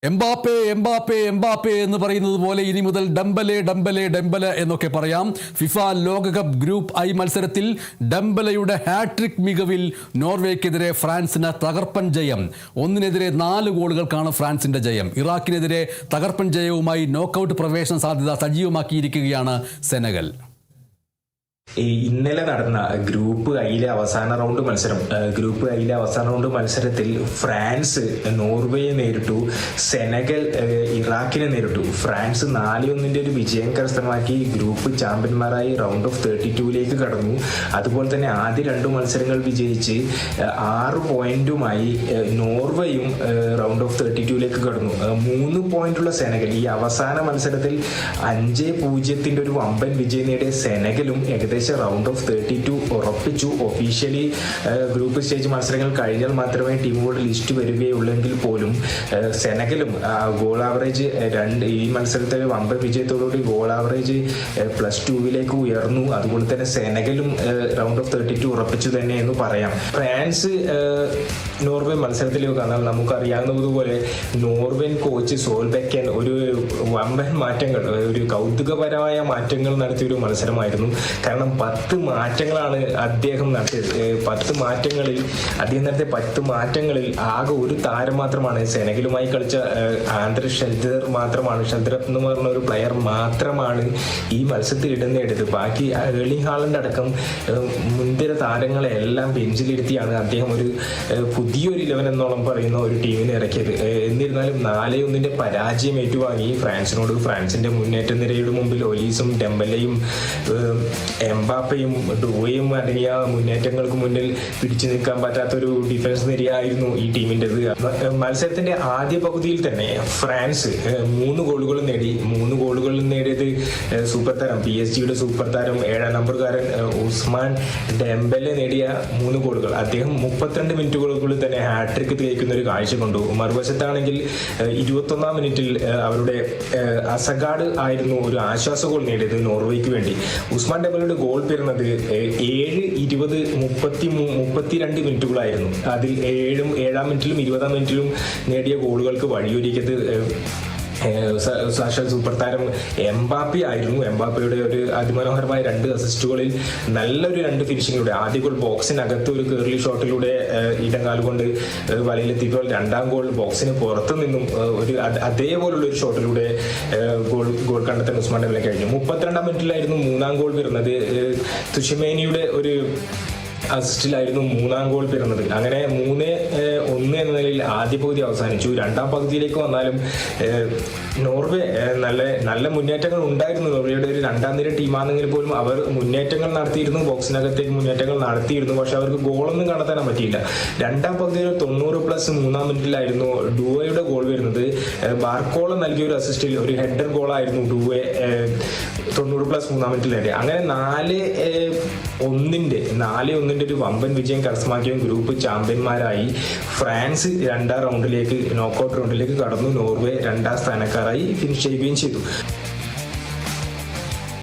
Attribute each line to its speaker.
Speaker 1: Mbappe Mbappe Mbappe എന്ന് പറയുന്നത് പോലെ ഇനി മുതൽ ഡംബലെ ഡംബലെ ഡംബലെ എന്നൊക്കെ പറയാം. ഫിഫ ലോകകപ്പ് ഗ്രൂപ്പ് ഐ മത്സരത്തിൽ ഡംബലയുടെ ഹാട്രിക് മികവിൽ നോർവേക്കെതിരെ ഫ്രാൻസിന് തകർപ്പൻ ജയം. 1-4 ഗോളുകൾക്കാണ് ഫ്രാൻസിന്റെ ജയം. ഇറാഖിനെതിരെ തകർപ്പൻ ജയവുമായി നോക്കൌട്ട് പ്രവേശന സാധ്യത സജീവമാക്കിയിരിക്കുകയാണ് സെനഗൽ.
Speaker 2: ഇന്നലെ നടന്ന ഗ്രൂപ്പ് ഐയിലെ അവസാന റൗണ്ട് മത്സരത്തിൽ ഫ്രാൻസ് നോർവേയെ നേരിട്ടു, സെനഗൽ ഇറാഖിനെ നേരിട്ടു. ഫ്രാൻസ് 4-1 ഒരു വിജയം കരസ്ഥമാക്കി ഗ്രൂപ്പ് ചാമ്പ്യന്മാരായി റൗണ്ട് ഓഫ് 32ലേക്ക് കടന്നു. അതുപോലെ തന്നെ ആദ്യ 2 മത്സരങ്ങൾ വിജയിച്ച് 6 പോയിന്റുമായി നോർവേയും റൗണ്ട് ഓഫ് 32ലേക്ക് കടന്നു. 3 പോയിന്റുള്ള സെനഗൽ ഈ അവസാന മത്സരത്തിൽ 5-0 ഒരു വമ്പൻ വിജയം നേടിയ സെനഗലും ഏകദേശം റൗണ്ട് ഓഫ് 32 ഉറപ്പിച്ചു. ഒഫീഷ്യലി ഗ്രൂപ്പ് സ്റ്റേജ് മത്സരങ്ങൾ കഴിഞ്ഞാൽ മാത്രമേ ടീമുകളുടെ ലിസ്റ്റ് വരികയുള്ളെങ്കിൽ പോലും സെനഗലും ഗോൾ ആവറേജ് ഈ മത്സരത്തിൽ വമ്പൻ വിജയത്തോടുകൂടി ഗോൾ ആവറേജ് +2 ഉയർന്നു. അതുകൊണ്ട് തന്നെ സെനഗലും റൗണ്ട് ഓഫ് 32 ഉറപ്പിച്ചു തന്നെ എന്ന് പറയാം. ഫ്രാൻസ് നോർവേ മത്സരത്തിലേക്ക് വന്നാൽ നമുക്കറിയാവുന്നതുപോലെ നോർവേൻ കോച്ച് സോൾബെക്കൻ ഒരു വമ്പൻ മാറ്റങ്ങൾ, ഒരു കൗതുകപരമായ മാറ്റങ്ങൾ നടത്തിയ ഒരു മത്സരമായിരുന്നു. കാരണം 10 മാറ്റങ്ങളാണ് അദ്ദേഹം നടത്തിയത്. 10 മാറ്റങ്ങളിൽ ആകെ ഒരു താരം മാത്രമാണ് സെനഗലുമായി കളിച്ച ആന്ദ്രെ ഷെൽദർ എന്ന് പറഞ്ഞ ഒരു പ്ലെയർ മാത്രമാണ് ഈ മത്സരത്തിൽ ഇടം നേടിയത്. ബാക്കി ഏർലിംഗ് ഹാലൻഡ് അടക്കം മുൻനിര താരങ്ങളെ എല്ലാം ബെഞ്ചിലിരുത്തിയാണ് അദ്ദേഹം ഒരു പുതിയൊരു 11 എന്നോളം പറയുന്ന ഒരു ടീമിനെ ഇറക്കിയത്. എന്നിരുന്നാലും 4-1 പരാജയം ഏറ്റുവാങ്ങി ഫ്രാൻസിന്റെ മുന്നേറ്റ നിരയുടെ മുമ്പിൽ ഒലീസും ഡെംബലയും എംബാപ്പയും ഡൂവയും അടങ്ങിയ മുന്നേറ്റങ്ങൾക്ക് മുന്നിൽ പിടിച്ചു നിൽക്കാൻ പറ്റാത്തൊരു ഡിഫൻസ് നിരയായിരുന്നു ഈ ടീമിൻ്റെത്. മത്സരത്തിന്റെ ആദ്യ പകുതിയിൽ തന്നെ ഫ്രാൻസ് 3 ഗോളുകൾ നേടി. 3 ഗോളുകൾ നേടിയത് സൂപ്പർ താരം PSG സൂപ്പർ താരം 7ാം നമ്പറുകാരൻ ഉസ്മാൻ ഡെംബലെ നേടിയ 3 ഗോളുകൾ. അദ്ദേഹം 32 മിനിറ്റുകൾക്കുള്ളിൽ തന്നെ ഹാട്രിക് തികയ്ക്കുന്ന ഒരു കാഴ്ച കണ്ടു. മറുവശത്താണെങ്കിൽ 21ാം മിനിറ്റിൽ അവരുടെ അസഗാഡ് ആയിരുന്നു ഒരു ആശ്വാസ ഗോൾ നേടിയത് നോർവേക്ക് വേണ്ടി. ഉസ്മാൻ ഡെംബലയുടെ ഗോൾ പിറന്നത് 7, 20, 32 മിനിറ്റുകളായിരുന്നു. അതിൽ 7ാം മിനിറ്റിലും 20ാം മിനിറ്റിലും നേടിയ ഗോളുകൾക്ക് വഴിയൊരുക്കിയത് സാക്ഷാൽ സൂപ്പർ താരം എംബാപ്പെ ആയിരുന്നു. എംബാപ്പയുടെ ഒരു അതിമനോഹരമായ 2 അസിസ്റ്റുകളിൽ നല്ലൊരു 2 ഫിനിഷിങ്ങിലൂടെ ആദ്യ ഗോൾ ബോക്സിനകത്ത് ഒരു കേർലി ഷോട്ടിലൂടെ ഇടങ്കാൽ കൊണ്ട് വലയിലെത്തിയപ്പോൾ 2ാം ഗോൾ ബോക്സിന് പുറത്തു നിന്നും ഒരു അതേപോലുള്ള ഒരു ഷോട്ടിലൂടെ ഗോൾ കണ്ടെത്താൻ ഉസ്മാൻ ഡെംബലെ കഴിഞ്ഞു. 32ാം മിനിറ്റിലായിരുന്നു 3ാം ഗോൾ വരുന്നത്. തുഷിമേനിയുടെ ഒരു അസിസ്റ്റിലായിരുന്നു 3ാം ഗോൾ പിറന്നത്. അങ്ങനെ 3-1 എന്ന നിലയിൽ ആദ്യ പകുതി അവസാനിച്ചു. 2ാം പകുതിയിലേക്ക് വന്നാലും നോർവേ നല്ല മുന്നേറ്റങ്ങൾ ഉണ്ടായിരുന്നു. നോർവേയുടെ ഒരു 2ാം നിര ടീമാണെങ്കിൽ പോലും അവർ മുന്നേറ്റങ്ങൾ നടത്തിയിരുന്നു, ബോക്സിനകത്തേക്ക് മുന്നേറ്റങ്ങൾ നടത്തിയിരുന്നു. പക്ഷെ അവർക്ക് ഗോളൊന്നും കണ്ടെത്താൻ പറ്റിയില്ല. 2ാം പകുതിയിൽ 90+ 3ാം മിനിറ്റിലായിരുന്നു ഡുവയുടെ ഗോൾ വരുന്നത്. ബാർക്കോള നൽകിയ ഒരു അസിസ്റ്റിൽ ഒരു ഹെഡർ ഗോളായിരുന്നു ഡുവെ 90+ 3ാം മിനിറ്റിൽ നേടിയത്. അങ്ങനെ 4-1 ഒരു വമ്പൻ വിജയം കരസ്ഥമാക്കിയ ഗ്രൂപ്പ് ചാമ്പ്യന്മാരായി ഫ്രാൻസ് 2ാം റൗണ്ടിലേക്ക് നോക്കൌട്ട് റൗണ്ടിലേക്ക് കടന്നു. നോർവേ 2ാം സ്ഥാനക്കാരായി ഫിനിഷ് ചെയ്യുകയും ചെയ്തു.